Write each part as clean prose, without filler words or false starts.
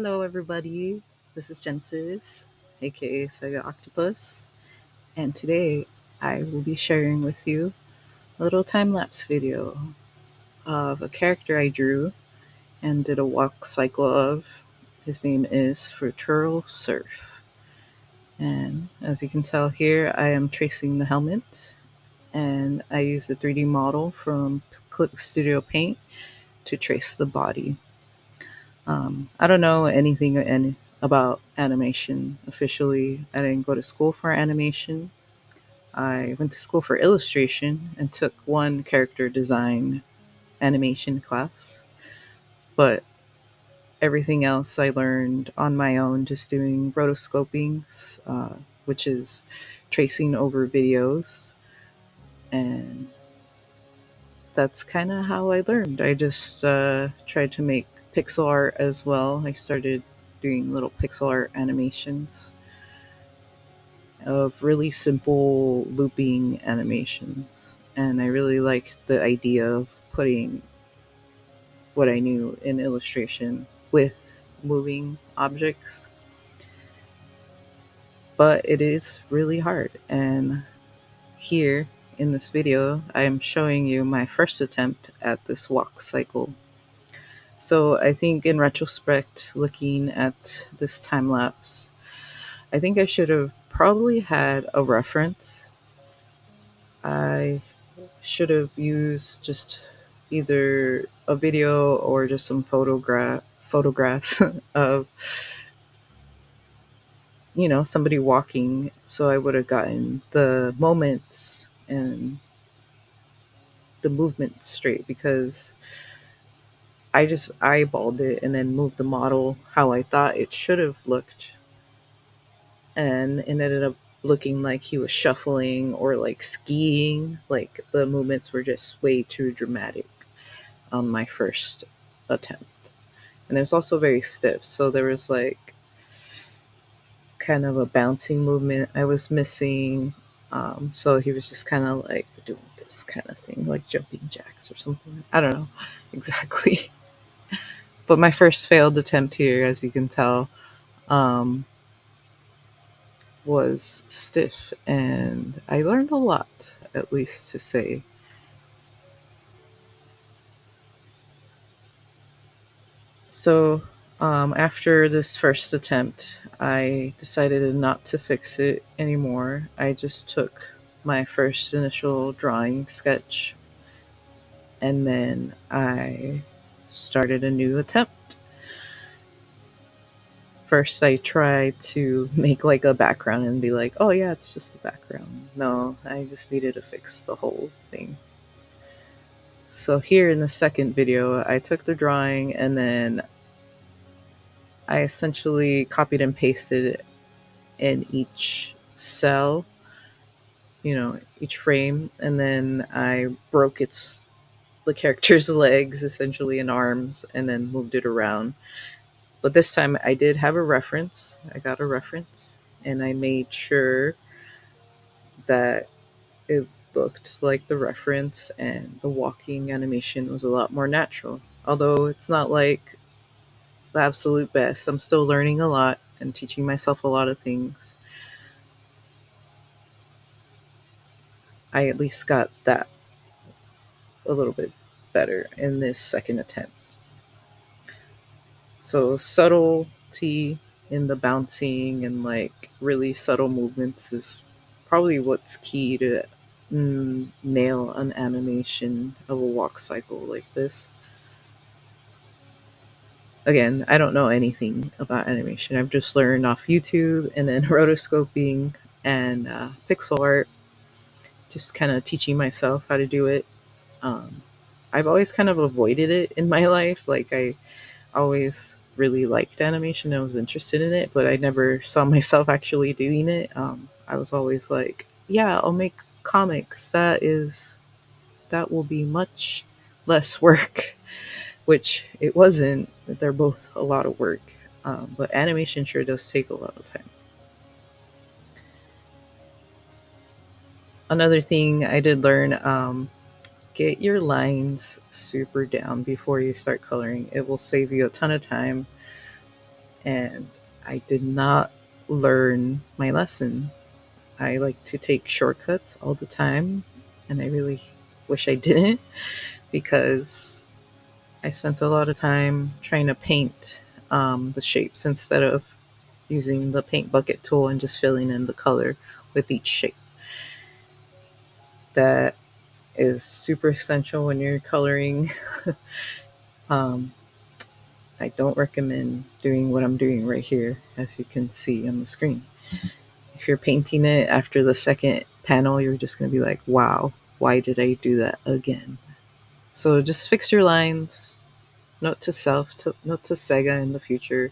Hello, everybody. This is Genesis, aka Sega Octopus, and today I will be sharing with you a little time lapse video of a character I drew and did a walk cycle of. His name is Futuro Surf, and as you can tell here, I am tracing the helmet, and I used a 3D model from Click Studio Paint to trace the body. I don't know about animation officially. I didn't go to school for animation. I went to school for illustration and took one character design animation class. But everything else I learned on my own, just doing rotoscoping, which is tracing over videos. And that's kind of how I learned. I just tried to make pixel art as well. I started doing little pixel art animations of really simple looping animations. And I really liked the idea of putting what I knew in illustration with moving objects. But it is really hard. And here in this video, I am showing you my first attempt at this walk cycle. So I think in retrospect, looking at this time lapse, I think I should have probably had a reference. I should have used just either a video or just some photographs of somebody walking, so I would have gotten the moments and the movement straight, because I just eyeballed it and then moved the model how I thought it should have looked, and it ended up looking like he was shuffling or like skiing. Like the movements were just way too dramatic on my first attempt. And it was also very stiff, so there was like kind of a bouncing movement I was missing. So he was just kind of like doing this kind of thing, like jumping jacks or something. I don't know exactly. But my first failed attempt here, as you can tell, um, was stiff, and I learned a lot, at least to say. So, after this first attempt, I decided not to fix it anymore. I just took my first initial drawing sketch, and then I started a new attempt. First, I tried to make like a background and be like, oh, yeah, it's just a background. No, I just needed to fix the whole thing. So, here in the second video, I took the drawing and then I essentially copied and pasted in each cell, each frame, and then I broke the character's legs essentially and arms and then moved it around. But this time I did have a reference. I got a reference and I made sure that it looked like the reference, and the walking animation was a lot more natural. Although it's not like the absolute best. I'm still learning a lot and teaching myself a lot of things. I at least got that a little bit better in this second attempt. So subtlety in the bouncing and like really subtle movements is probably what's key to nail an animation of a walk cycle like this. Again, I don't know anything about animation. I've just learned off YouTube and then rotoscoping and pixel art, just kind of teaching myself how to do it. Um, I've always kind of avoided it in my life. Like I always really liked animation. I was interested in it, but I never saw myself actually doing it. I was always like, yeah, I'll make comics. That will be much less work, which it wasn't. They're both a lot of work. But animation sure does take a lot of time. Another thing I did learn, get your lines super down before you start coloring. It will save you a ton of time. and I did not learn my lesson. I like to take shortcuts all the time, and I really wish I didn't, because I spent a lot of time trying to paint the shapes instead of using the paint bucket tool and just filling in the color with each shape. That is super essential when you're coloring. um, I don't recommend doing what I'm doing right here, as you can see on the screen. If you're painting it after the second panel, you're just going to be like, wow, why did I do that again? So just fix your lines. Note to self, note to Sega in the future.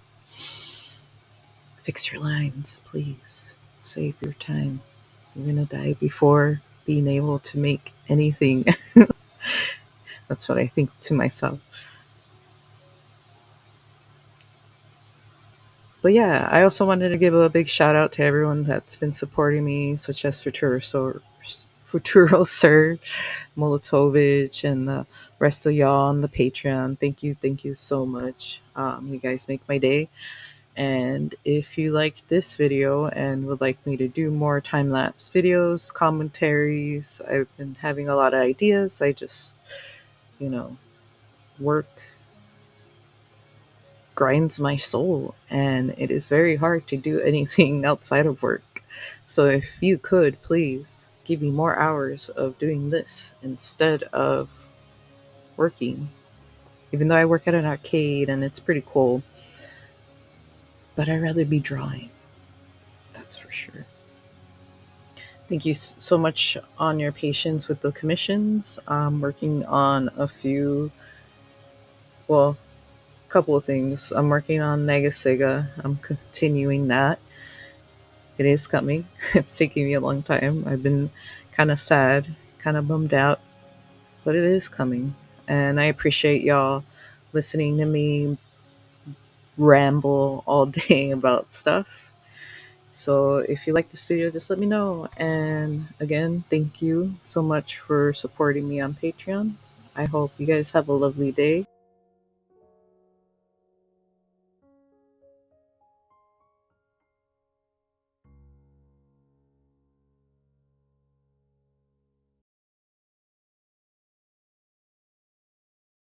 Fix your lines, please. Save your time. You're going to die before being able to make anything. That's what I think to myself. But yeah, I also wanted to give a big shout out to everyone that's been supporting me, such as Futuro Sir, Molotovich, and the rest of y'all on the Patreon. Thank you so much. You guys make my day. And if you like this video and would like me to do more time lapse videos, commentaries, I've been having a lot of ideas. I just, you know, work grinds my soul, and it is very hard to do anything outside of work. So if you could please give me more hours of doing this instead of working, even though I work at an arcade and it's pretty cool, but I'd rather be drawing, that's for sure. Thank you so much on your patience with the commissions. I'm working on a few, well, couple of things. I'm working on Nega Sega. I'm continuing that. It is coming. It's taking me a long time. I've been kind of sad, kind of bummed out, but it is coming. And I appreciate y'all listening to me ramble all day about stuff. So if you like this video, just let me know. And again, thank you so much for supporting me on Patreon. I hope you guys have a lovely day.